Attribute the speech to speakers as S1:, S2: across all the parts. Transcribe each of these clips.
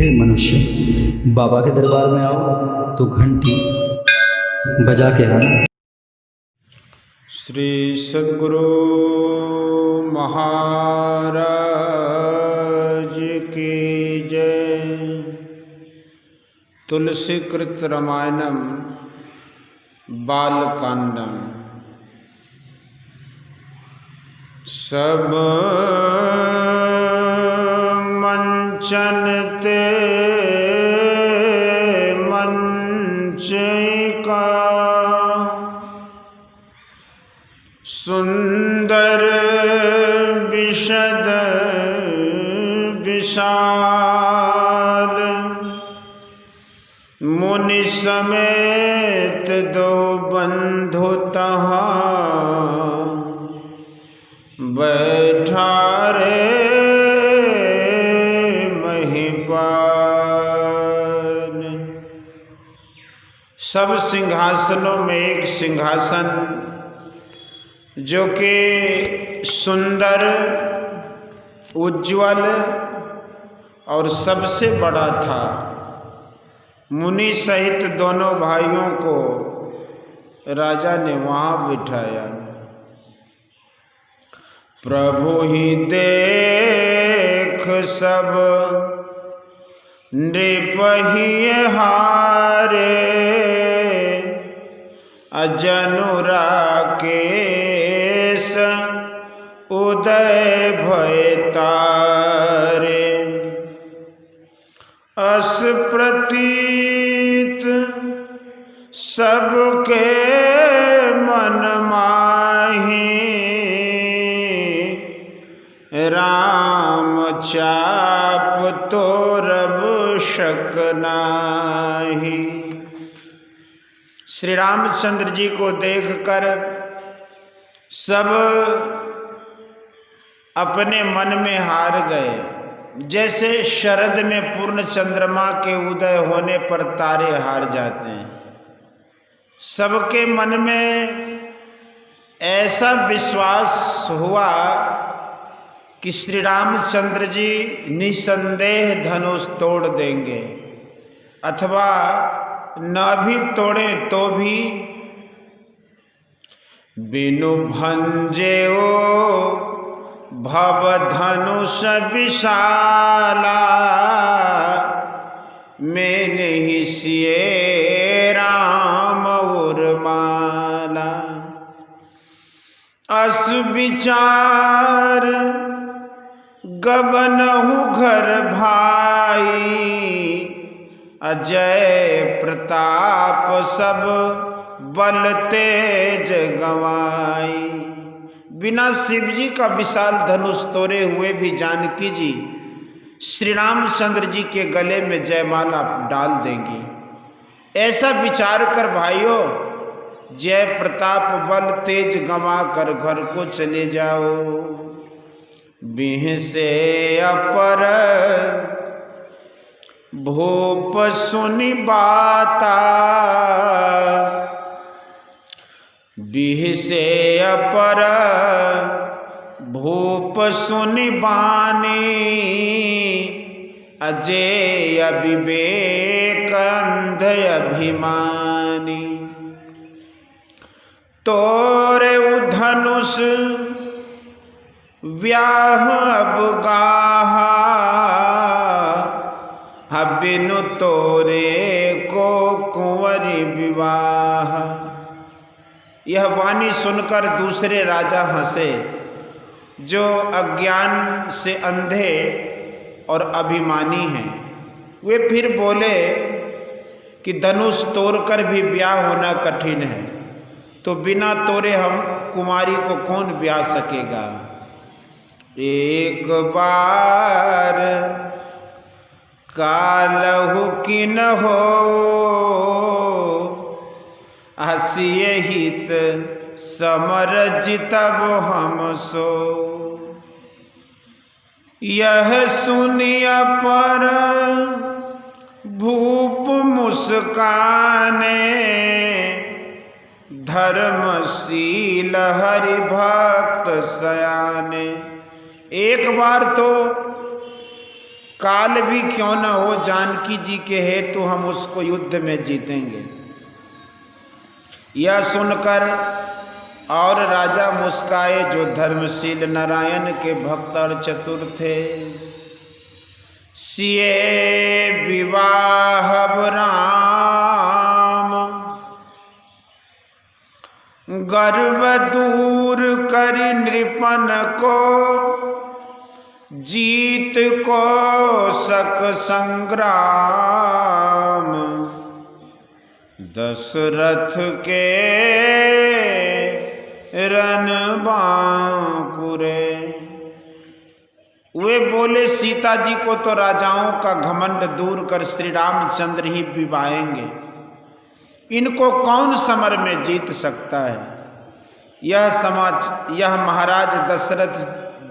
S1: हे मनुष्य, बाबा के दरबार में आओ तो घंटी बजा के आना।
S2: श्री सद्गुरु महाराज की जय। तुलसी कृत रामायणम बालकांडम। सब मंचन ते मंचिका, सुंदर विशद विशाल, मुनि समेत दो बंधु तहाँ बैठा रे महिपाल। सब सिंहासनों में एक सिंहासन जो कि सुंदर, उज्ज्वल और सबसे बड़ा था, मुनि सहित दोनों भाइयों को राजा ने वहाँ बिठाया। प्रभु ही देख सब नृपहि हारे, अजनु राकेश उदय भय तारे। अस प्रतीत सबके मन माही, राम चाप तो रब शक नाही। श्री रामचंद्र जी को देखकर सब अपने मन में हार गए। जैसे शरद में पूर्ण चंद्रमा के उदय होने पर तारे हार जाते हैं, सबके मन में ऐसा विश्वास हुआ कि श्री रामचंद्र जी निसंदेह धनुष तोड़ देंगे, अथवा न भी तोड़े तो भी बिनु भंजे ओ भव धनुष विशाला, में नहीं सिए राम उर्माला। अस विचार गबनहु घर भाई, अजय प्रताप सब बल तेज गवाई। बिना शिव जी का विशाल धनुष तोड़े हुए भी जानकी जी श्री रामचंद्र जी के गले में जयमाला डाल देंगी। ऐसा विचार कर भाइयों, जय प्रताप बल तेज गंवा कर घर को चले जाओ। बिह से अपर भूप सुनि बाता, बिह से अपर भूप सुनि बानी, अजेय विवेक अंध अभिमानी। तोरे धनुष व्याह अब गाहा, बिनु तोरे को कुंवरी विवाह। यह वाणी सुनकर दूसरे राजा हंसे, जो अज्ञान से अंधे और अभिमानी हैं। वे फिर बोले कि धनुष तोड़कर भी ब्याह होना कठिन है, तो बिना तोड़े हम कुमारी को कौन ब्याह सकेगा। एक बार कालहु किन हो, हसिए हित समर जितब हम सो। यह सुनिया पर भूप मुस्काने, धर्मशील हरि भक्त सयाने। एक बार तो काल भी क्यों न हो जानकी जी के हेतु हम उसको युद्ध में जीतेंगे। यह सुनकर और राजा मुस्काए, जो धर्मशील नारायण के भक्त और चतुर थे। सिए विवाह राम गर्व दूर कर नृपन को, जीत को सक संग्राम। दशरथ के रन बांकुरे। वे बोले सीता जी को तो राजाओं का घमंड दूर कर श्री रामचंद्र ही विवाहेंगे, इनको कौन समर में जीत सकता है। यह महाराज दशरथ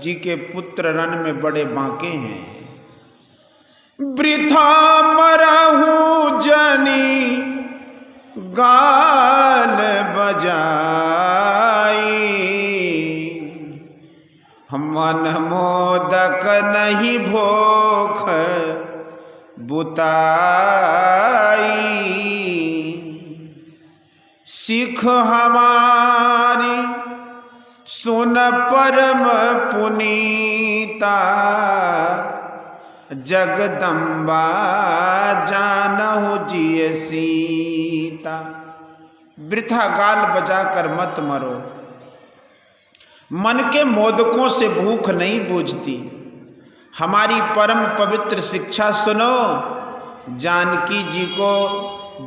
S2: जी के पुत्र रण में बड़े बांके हैं। वृथा मरहु जनी गाल बजाई, मन मोदक नहीं भोख बुताई। सिख हमारी सुन परम पुनीता, जगदम्बा जानहु जिय सीता। वृथा गाल बजाकर मत मरो, मन के मोदकों से भूख नहीं बूझती। हमारी परम पवित्र शिक्षा सुनो, जानकी जी को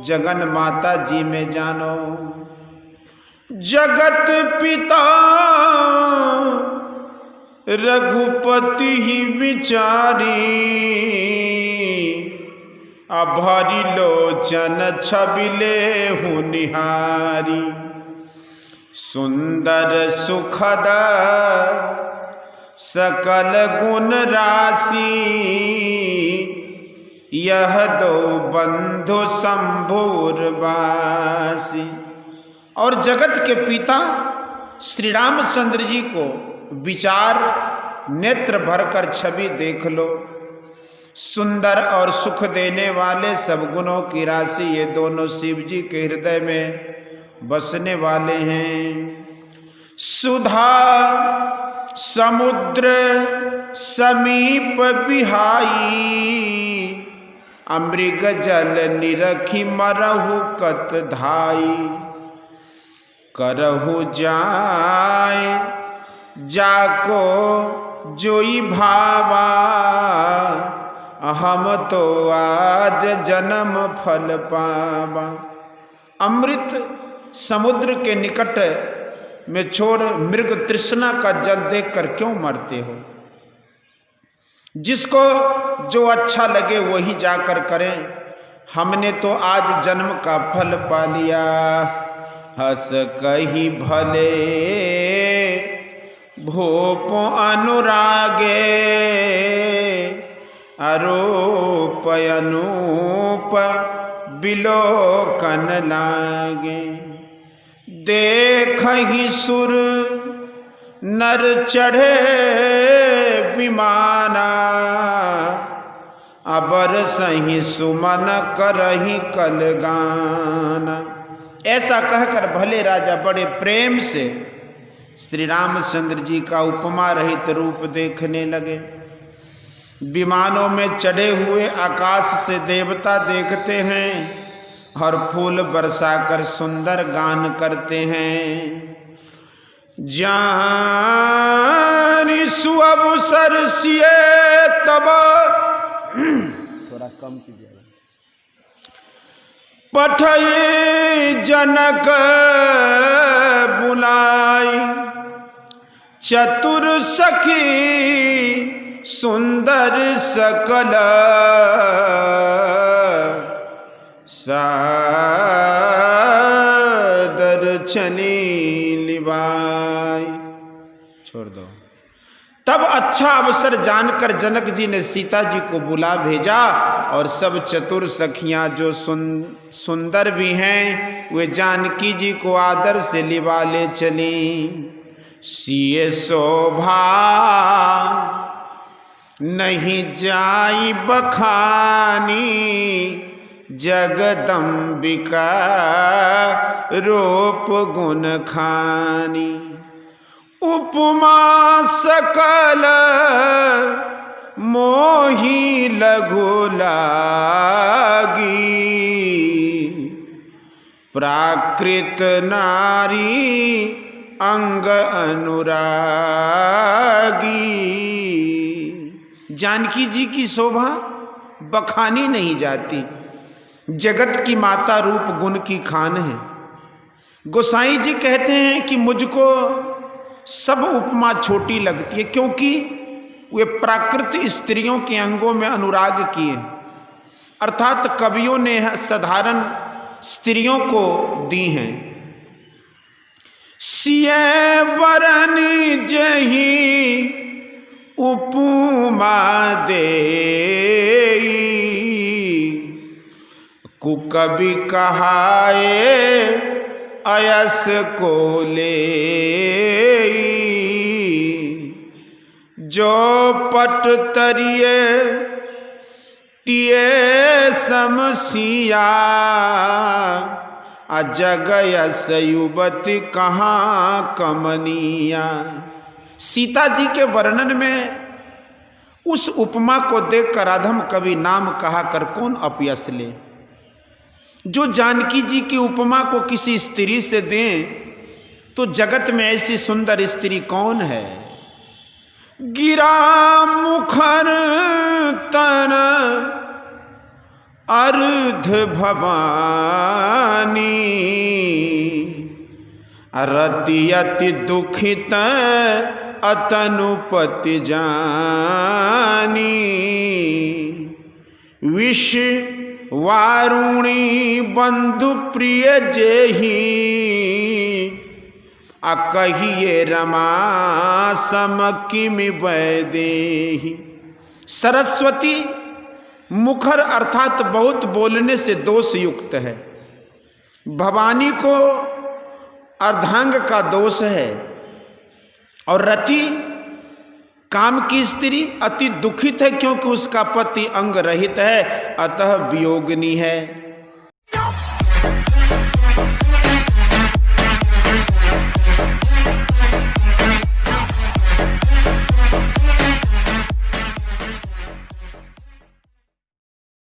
S2: जगन माता जी में जानो। जगत पिता रघुपति ही विचारी, अभरी लोचन छबिले हूँ निहारी। सुंदर सुखद सकल गुण राशि, यह दो बंधु शंभुरवासी। और जगत के पिता श्री रामचंद्र जी को विचार नेत्र भरकर छवि देख लो। सुंदर और सुख देने वाले सब गुणों की राशि ये दोनों शिव जी के हृदय में बसने वाले हैं। सुधा समुद्र समीप बिहाई, अमृग जल निरखी मरहु कत धाई। करहु जाए जाको जोई भावा, हम तो आज जन्म फल पावा। अमृत समुद्र के निकट में छोड़ मृग तृष्णा का जल देखकर क्यों मरते हो। जिसको जो अच्छा लगे वही जाकर करें। हमने तो आज जन्म का फल पा लिया। हस कही भले भूप अनुरागे, आरोप अनूप बिलोकन लागे। देखहि सुर नर चढ़े विमाना, अबर सही सुमन करही कल गाना। ऐसा कहकर भले राजा बड़े प्रेम से श्री रामचंद्र जी का उपमा रहित रूप देखने लगे। विमानों में चढ़े हुए आकाश से देवता देखते हैं और फूल बरसाकर सुंदर गान करते हैं। जानी सुअवसर सिए तब, थोड़ा कम कीजिएगा, पठई जनक बुलाई। चतुर सखी सुंदर सकल, सादर छनी लिबाई। छोड़ दो। तब अच्छा अवसर जानकर जनक जी ने सीता जी को बुला भेजा और सब चतुर सखियां जो सुंदर भी हैं वे जानकी जी को आदर से लिवा ले चली। सिए शोभा नहीं जाई बखानी जगदम्बिका रूप गुण खानी। उपमा सकल मोही लघु लागी प्राकृत नारी अंग अनुरागी। जानकी जी की शोभा बखानी नहीं जाती, जगत की माता रूप गुण की खान है। गोसाई जी कहते हैं कि मुझको सब उपमा छोटी लगती है, क्योंकि वे प्राकृत स्त्रियों के अंगों में अनुराग किए, अर्थात कवियों ने साधारण स्त्रियों को दी हैं। सिए वरन जही उपमा देई कुकवि कहाए अयस को ले। जो पट तरिए तिये समसिया अजगयस युवती कहाँ कमनिया। सीता जी के वर्णन में उस उपमा को देखकर अधम कवि नाम कहा कर कौन अपयस ले। जो जानकी जी की उपमा को किसी स्त्री से दें तो जगत में ऐसी सुंदर स्त्री कौन है। गिरा मुखर तन अर्ध भवानी रति अति दुखित अतनुपति जानी। विष वारुणी बंधु प्रिय जेही कहिए रमा सम किमि वैदेही। सरस्वती मुखर अर्थात बहुत बोलने से दोष युक्त है। भवानी को अर्धांग का दोष है। और रति काम की स्त्री अति दुखित है, क्योंकि उसका पति अंग रहित है, अतः वियोगिनी है।